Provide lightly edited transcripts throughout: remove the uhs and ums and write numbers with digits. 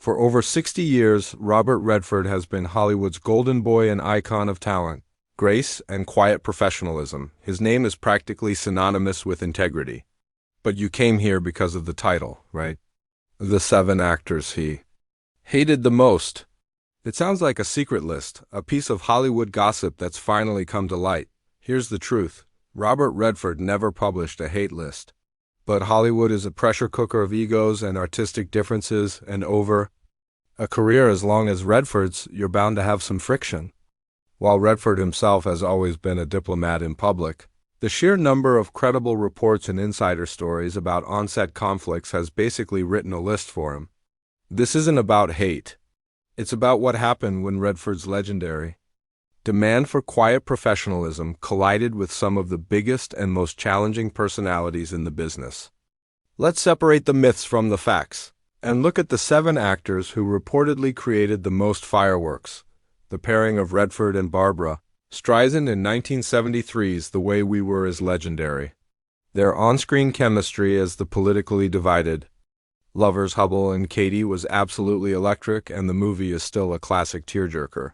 For over 60 years, Robert Redford has been Hollywood's golden boy and icon of talent, grace, and quiet professionalism. His name is practically synonymous with integrity. But you came here because of the title, right? The 7 actors he hated the most. It sounds like a secret list, a piece of Hollywood gossip that's finally come to light. Here's the truth. Robert Redford never published a hate list. But Hollywood is a pressure cooker of egos and artistic differences, and over a career as long as Redford's, you're bound to have some friction. While Redford himself has always been a diplomat in public, the sheer number of credible reports and insider stories about on-set conflicts has basically written a list for him. This isn't about hate. It's about what happened when Redford's legendary demand for quiet professionalism collided with some of the biggest and most challenging personalities in the business. Let's separate the myths from the facts, and look at the 7 actors who reportedly created the most fireworks. The pairing of Redford and Barbara Streisand in 1973's The Way We Were is legendary. Their on-screen chemistry as the politically divided lovers Hubble and Katie was absolutely electric, and the movie is still a classic tearjerker.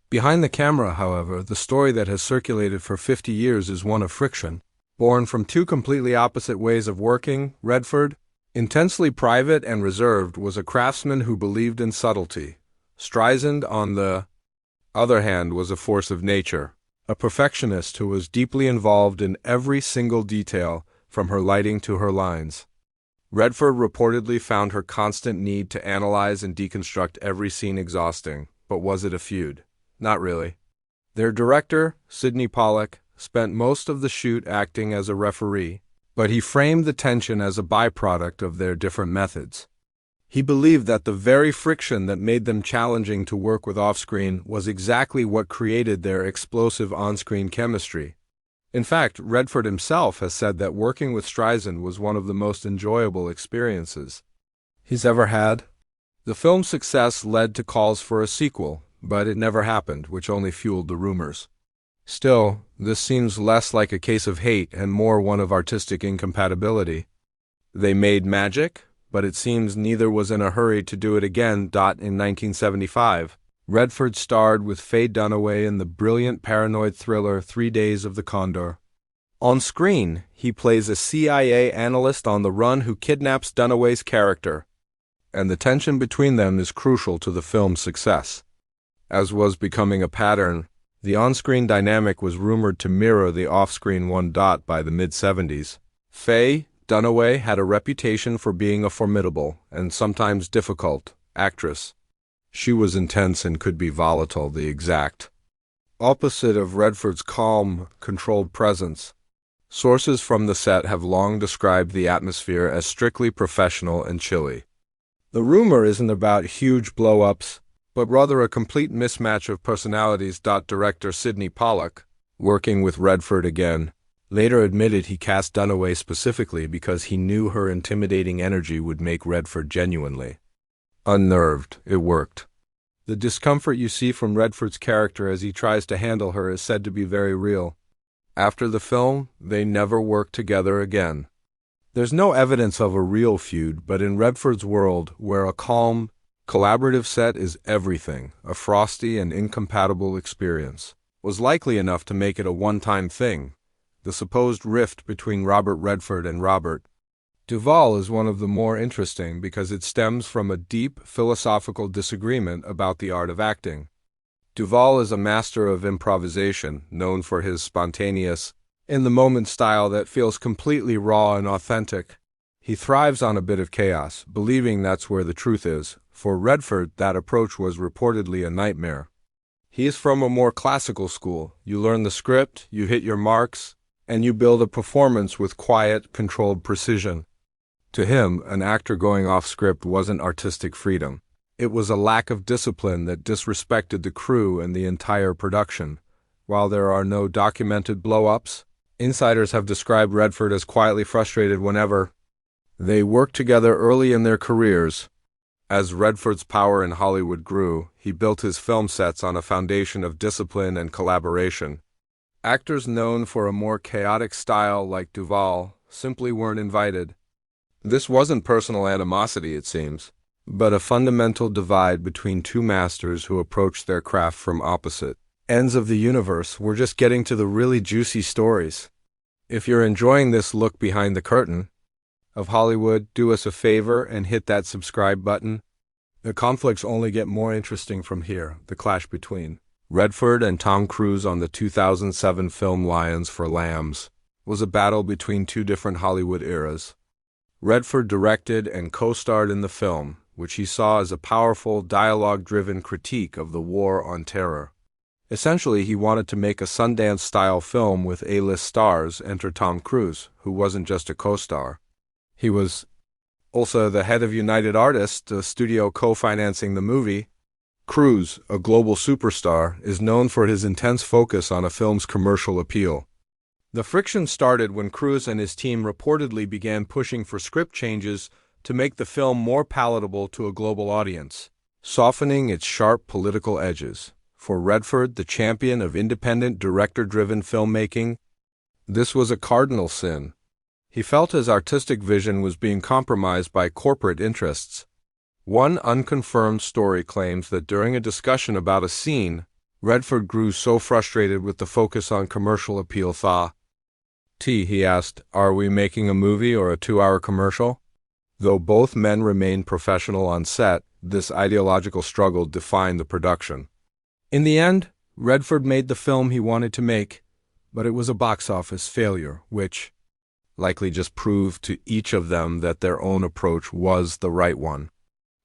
Behind the camera, however, the story that has circulated for 50 years is one of friction. Born from 2 completely opposite ways of working, Redford, intensely private and reserved, was a craftsman who believed in subtlety. Streisand, on the other hand, was a force of nature, a perfectionist who was deeply involved in every single detail, from her lighting to her lines. Redford reportedly found her constant need to analyze and deconstruct every scene exhausting, but was it a feud? Not really. Their director, Sidney Pollack, spent most of the shoot acting as a referee, but he framed the tension as a byproduct of their different methods. He believed that the very friction that made them challenging to work with off-screen was exactly what created their explosive on-screen chemistry. In fact, Redford himself has said that working with Streisand was one of the most enjoyable experiences he's ever had. The film's success led to calls for a sequel, but it never happened, which only fueled the rumors. Still, this seems less like a case of hate and more one of artistic incompatibility. They made magic, but it seems neither was in a hurry to do it again. In 1975, Redford starred with Faye Dunaway in the brilliant paranoid thriller 3 Days of the Condor. On screen, he plays a CIA analyst on the run who kidnaps Dunaway's character, and the tension between them is crucial to the film's success. As was becoming a pattern, the on-screen dynamic was rumored to mirror the off-screen one. By the mid-70s, Faye Dunaway had a reputation for being a formidable, and sometimes difficult, actress. She was intense and could be volatile, the exact opposite of Redford's calm, controlled presence. Sources from the set have long described the atmosphere as strictly professional and chilly. The rumor isn't about huge blow-ups, but rather a complete mismatch of personalities. Director Sidney Pollack, working with Redford again, later admitted he cast Dunaway specifically because he knew her intimidating energy would make Redford genuinely unnerved. It worked. The discomfort you see from Redford's character as he tries to handle her is said to be very real. After the film, they never worked together again. There's no evidence of a real feud, but in Redford's world, where a calm, collaborative set is everything, a frosty and incompatible experience was likely enough to make it a one-time thing. The supposed rift between Robert Redford and Robert Duval is one of the more interesting because it stems from a deep philosophical disagreement about the art of acting. Duval is a master of improvisation, known for his spontaneous, in-the-moment style that feels completely raw and authentic. He thrives on a bit of chaos, believing that's where the truth is. For Redford, that approach was reportedly a nightmare. He is from a more classical school. You learn the script, you hit your marks, and you build a performance with quiet, controlled precision. To him, an actor going off script wasn't artistic freedom. It was a lack of discipline that disrespected the crew and the entire production. While there are no documented blow-ups, insiders have described Redford as quietly frustrated whenever they worked together early in their careers. As Redford's power in Hollywood grew, he built his film sets on a foundation of discipline and collaboration. Actors known for a more chaotic style like Duval simply weren't invited. This wasn't personal animosity, it seems. but a fundamental divide between two masters who approach their craft from opposite ends of the universe. We're just getting to the really juicy stories. If you're enjoying this look behind the curtain of Hollywood, do us a favor and hit that subscribe button. The conflicts only get more interesting from here. The clash between Redford and Tom Cruise on the 2007 film Lions for Lambs was a battle between two different Hollywood eras. Redford directed and co-starred in the film, which he saw as a powerful, dialogue-driven critique of the war on terror. Essentially, he wanted to make a Sundance-style film with A-list stars. Enter Tom Cruise, who wasn't just a co-star. He was also the head of United Artists, the studio co-financing the movie. Cruise, a global superstar, is known for his intense focus on a film's commercial appeal. The friction started when Cruise and his team reportedly began pushing for script changes to make the film more palatable to a global audience, softening its sharp political edges. For Redford, the champion of independent, director-driven filmmaking, this was a cardinal sin. He felt his artistic vision was being compromised by corporate interests. One unconfirmed story claims that during a discussion about a scene, Redford grew so frustrated with the focus on commercial appeal he asked, "Are we making a movie or a 2-hour commercial?" Though both men remained professional on set, this ideological struggle defined the production. In the end, Redford made the film he wanted to make, but it was a box office failure, which likely just proved to each of them that their own approach was the right one.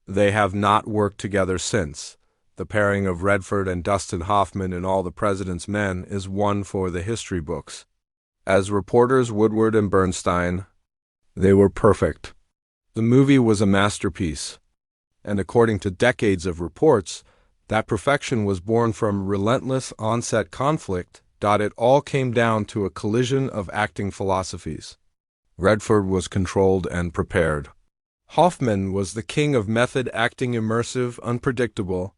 They have not worked together since. The pairing of Redford and Dustin Hoffman in All the President's Men is one for the history books. As reporters Woodward and Bernstein, they were perfect. The movie was a masterpiece, and according to decades of reports, that perfection was born from relentless on-set conflict. It all came down to a collision of acting philosophies. Redford was controlled and prepared. Hoffman was the king of method acting, immersive, unpredictable,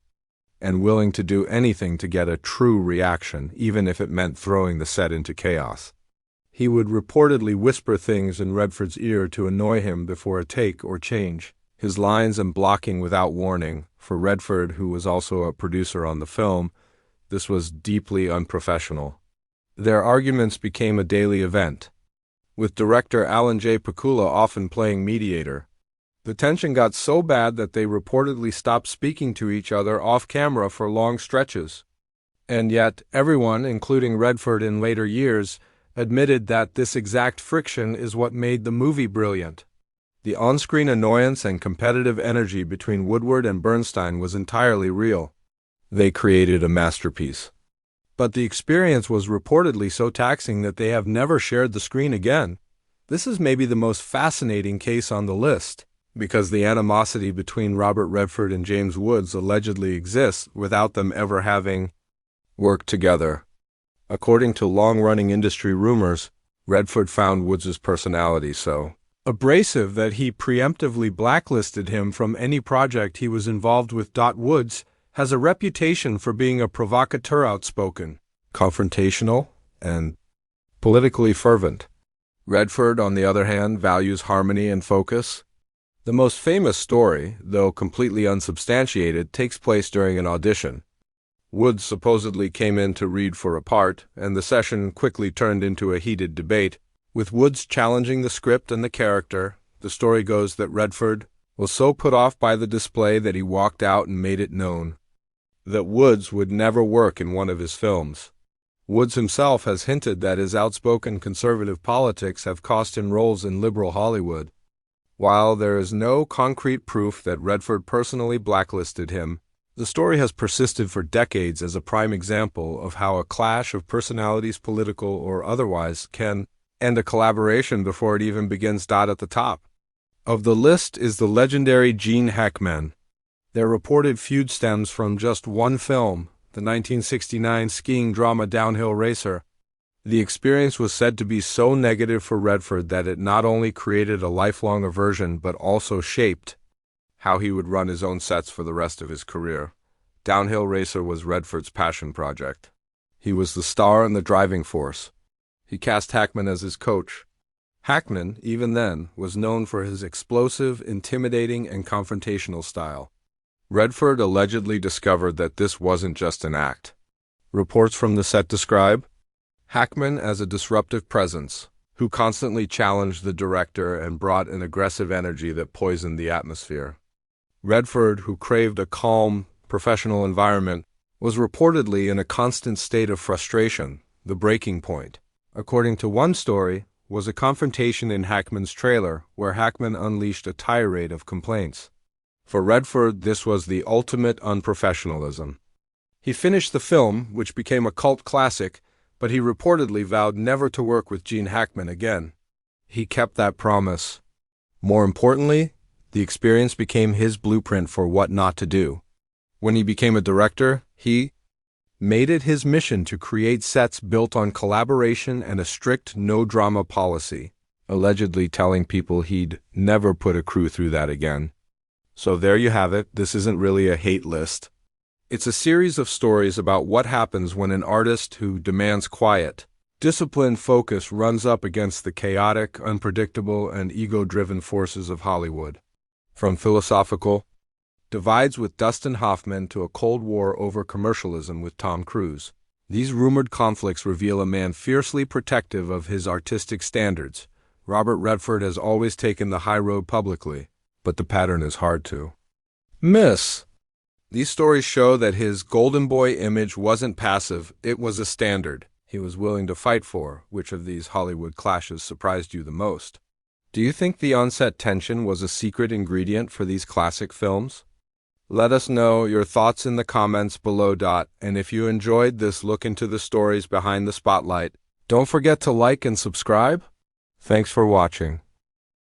and willing to do anything to get a true reaction, even if it meant throwing the set into chaos. He would reportedly whisper things in Redford's ear to annoy him before a take or change, his lines and blocking without warning. For Redford, who was also a producer on the film, this was deeply unprofessional. Their arguments became a daily event, with director Alan J. Pakula often playing mediator. The tension got so bad that they reportedly stopped speaking to each other off-camera for long stretches. And yet, everyone, including Redford in later years, admitted that this exact friction is what made the movie brilliant. The on-screen annoyance and competitive energy between Woodward and Bernstein was entirely real. They created a masterpiece. But the experience was reportedly so taxing that they have never shared the screen again. This is maybe the most fascinating case on the list, because the animosity between Robert Redford and James Woods allegedly exists without them ever having worked together. According to long-running industry rumors, Redford found Woods' personality so abrasive that he preemptively blacklisted him from any project he was involved with. Woods has a reputation for being a provocateur, outspoken, confrontational, and politically fervent. Redford, on the other hand, values harmony and focus. The most famous story, though completely unsubstantiated, takes place during an audition. Woods supposedly came in to read for a part, and the session quickly turned into a heated debate, with Woods challenging the script and the character. The story goes that Redford was so put off by the display that he walked out and made it known that Woods would never work in one of his films. Woods himself has hinted that his outspoken conservative politics have cost him roles in liberal Hollywood. While there is no concrete proof that Redford personally blacklisted him, the story has persisted for decades as a prime example of how a clash of personalities, political or otherwise, can end a collaboration before it even begins. At the top of the list is the legendary Gene Hackman. Their reported feud stems from just one film, the 1969 skiing drama Downhill Racer. The experience was said to be so negative for Redford that it not only created a lifelong aversion but also shaped how he would run his own sets for the rest of his career. Downhill Racer was Redford's passion project. He was the star and the driving force. He cast Hackman as his coach, Hackman, even then, was known for his explosive, intimidating, and confrontational style. Redford allegedly discovered that this wasn't just an act. Reports from the set describe Hackman as a disruptive presence, who constantly challenged the director and brought an aggressive energy that poisoned the atmosphere. Redford, who craved a calm, professional environment, was reportedly in a constant state of frustration. The breaking point, according to one story, was a confrontation in Hackman's trailer where Hackman unleashed a tirade of complaints. For Redford, this was the ultimate unprofessionalism. He finished the film, which became a cult classic, but he reportedly vowed never to work with Gene Hackman again. He kept that promise. More importantly, the experience became his blueprint for what not to do. When he became a director, he made it his mission to create sets built on collaboration and a strict no-drama policy, allegedly telling people he'd never put a crew through that again. So there you have it. This isn't really a hate list. It's a series of stories about what happens when an artist who demands quiet, disciplined focus runs up against the chaotic, unpredictable, and ego-driven forces of Hollywood. From philosophical divides with Dustin Hoffman to a Cold War over commercialism with Tom Cruise. These rumored conflicts reveal a man fiercely protective of his artistic standards. Robert Redford has always taken the high road publicly, but the pattern is hard to miss. These stories show that his golden boy image wasn't passive, it was a standard he was willing to fight for. Which of these Hollywood clashes surprised you the most? Do you think the on-set tension was a secret ingredient for these classic films? Let us know your thoughts in the comments below. And if you enjoyed this look into the stories behind the spotlight, don't forget to like and subscribe. Thanks for watching.